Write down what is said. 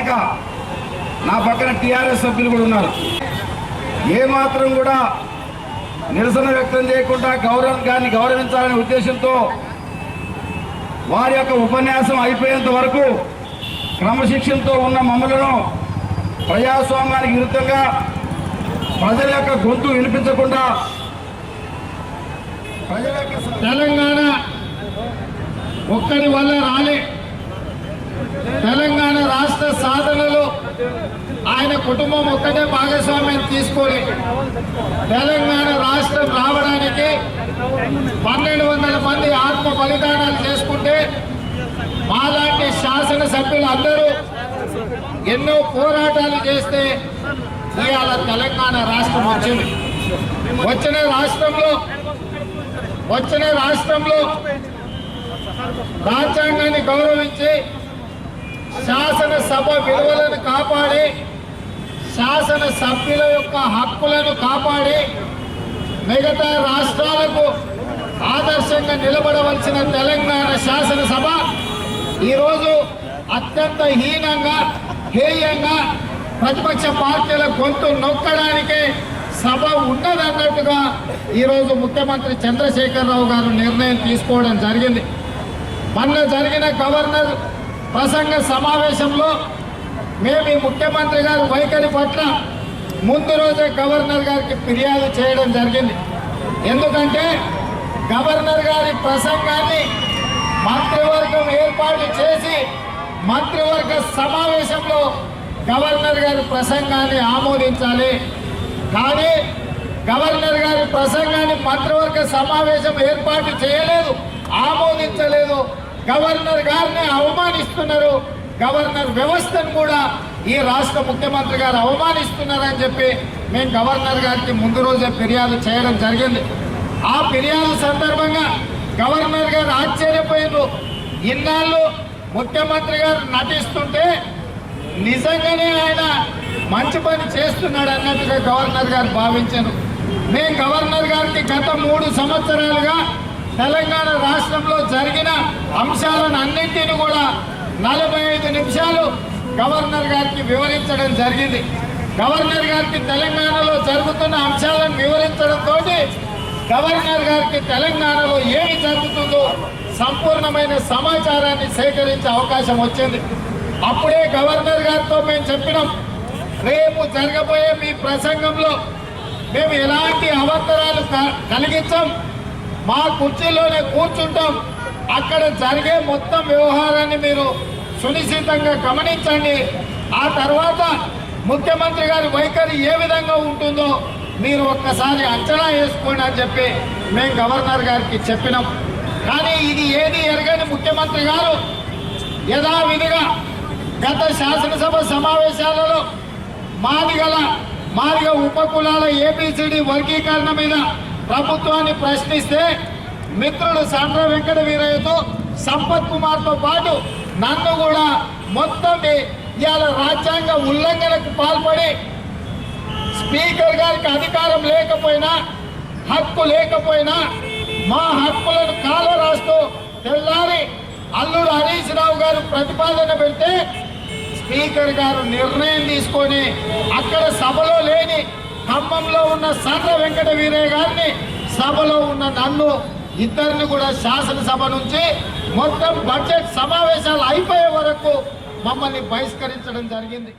లేక నా పక్కన టీఆర్ఎస్ సభ్యులు కూడా ఉన్నారు. ఏమాత్రం కూడా నిరసన వ్యక్తం చేయకుండా గారిని గౌరవించాలనే ఉద్దేశంతో వారి యొక్క ఉపన్యాసం అయిపోయేంత వరకు క్రమశిక్షణతో ఉన్న మమ్మలను ప్రజాస్వామ్యానికి విరుద్ధంగా ప్రజల యొక్క గొంతు వినిపించకుండా తెలంగాణ ఒక్కడి వల్ల రాలే. తెలంగాణ రాష్ట్ర సాధనలో ఆయన కుటుంబం ఒక్కటే భాగస్వామ్యం తీసుకొని తెలంగాణ రాష్ట్రం రావడానికి 1200 మంది ఆత్మ బలిదానాలు చేసుకుంటే మాలాంటి శాసనసభ్యులు అందరూ ఎన్నో పోరాటాలు చేస్తే ఇవాళ తెలంగాణ రాష్ట్రం వచ్చింది. వచ్చిన రాష్ట్రంలో రాజ్యాంగాన్ని గౌరవించి శాసనసభ విలువలను కాపాడి శాసనసభ్యుల యొక్క హక్కులను కాపాడి మిగతా రాష్ట్రాలకు ఆదర్శంగా నిలబడవలసిన తెలంగాణ శాసనసభ ఈరోజు అత్యంత హేయంగా ప్రతిపక్ష పార్టీల గొంతు నొక్కడానికే సభ ఉన్నదన్నట్టుగా ఈరోజు ముఖ్యమంత్రి చంద్రశేఖరరావు గారు నిర్ణయం తీసుకోవడం జరిగింది. మొన్న జరిగిన గవర్నర్ ప్రసంగ సమావేశంలో మేము ఈ ముఖ్యమంత్రి గారి వైఖరి పట్ల ముందు రోజే గవర్నర్ గారికి ఫిర్యాదు చేయడం జరిగింది. ఎందుకంటే గవర్నర్ గారి ప్రసంగాన్ని మంత్రివర్గం ఏర్పాటు చేసి మంత్రివర్గ సమావేశంలో గవర్నర్ గారి ప్రసంగాన్ని ఆమోదించాలి. కానీ గవర్నర్ గారి ప్రసంగాన్ని మంత్రివర్గ సమావేశం ఏర్పాటు చేయలేదు, ఆమోదించలేదు. గవర్నర్ గారిని అవమానిస్తున్నారు, గవర్నర్ వ్యవస్థను కూడా ఈ రాష్ట్ర ముఖ్యమంత్రి గారు అవమానిస్తున్నారని చెప్పి మేము గవర్నర్ గారికి ముందు రోజే ఫిర్యాదు చేయడం జరిగింది. ఆ ఫిర్యాదు సందర్భంగా గవర్నర్ గారు ఆశ్చర్యపోయారు. ఇన్నాళ్ళు ముఖ్యమంత్రి గారు నటిస్తుంటే నిజంగానే ఆయన మంచి పని చేస్తున్నాడు అన్నట్టుగా గవర్నర్ గారు భావించారు. మేము గవర్నర్ గారికి గత 3 సంవత్సరాలుగా తెలంగాణ రాష్ట్రంలో జరిగిన అంశాలను అన్నింటినీ కూడా 45 నిమిషాలు గవర్నర్ గారికి వివరించడం జరిగింది. గవర్నర్ గారికి తెలంగాణలో జరుగుతున్న అంశాలను వివరించడంతో గవర్నర్ గారికి తెలంగాణలో ఏమి జరుగుతుందో సంపూర్ణమైన సమాచారాన్ని సేకరించే అవకాశం వచ్చింది. అప్పుడే గవర్నర్ గారితో మేము చెప్పినాం, రేపు జరగబోయే మీ ప్రసంగంలో మేము ఎలాంటి అవాంతరాలు కలిగించాం, మా కుర్చీలోనే కూర్చుంటాం, అక్కడ జరిగే మొత్తం వ్యవహారాన్ని మీరు సునిశ్చితంగా గమనించండి, ఆ తర్వాత ముఖ్యమంత్రి గారి వైఖరి ఏ విధంగా ఉంటుందో మీరు ఒక్కసారి అంచనా వేసుకోండి అని చెప్పి మేము గవర్నర్ గారికి చెప్పినాం. కానీ ఇది ఏది ఎరగని ముఖ్యమంత్రి గారు యథావిధిగా గత శాసనసభ సమావేశాలలో మాదిగ ఉపకులాల ఏబిసిడి వర్గీకరణ మీద ప్రభుత్వాన్ని ప్రశ్నిస్తే మిత్రుడు సండ్ర వెంకట వీరయ్యతో సంపత్ కుమార్తో పాటు నన్ను కూడా మొత్తం ఇవాళ రాజ్యాంగ ఉల్లంఘనకు పాల్పడి స్పీకర్ గారికి అధికారం లేకపోయినా హక్కు లేకపోయినా మా హక్కులను కాల రాస్తూ తెల్లారి అల్లుడు హరీష్ రావు గారు ప్రతిపాదన పెడితే స్పీకర్ గారు నిర్ణయం తీసుకొని అక్కడ సభలో లేని ఖమ్మంలో ఉన్న సండ్ర వెంకట వీరయ్య గారిని సభలో ఉన్న నన్ను ఇద్దరిని కూడా శాసనసభ నుంచి మొత్తం బడ్జెట్ సమావేశాలు అయిపోయే వరకు మమ్మల్ని బహిష్కరించడం జరిగింది.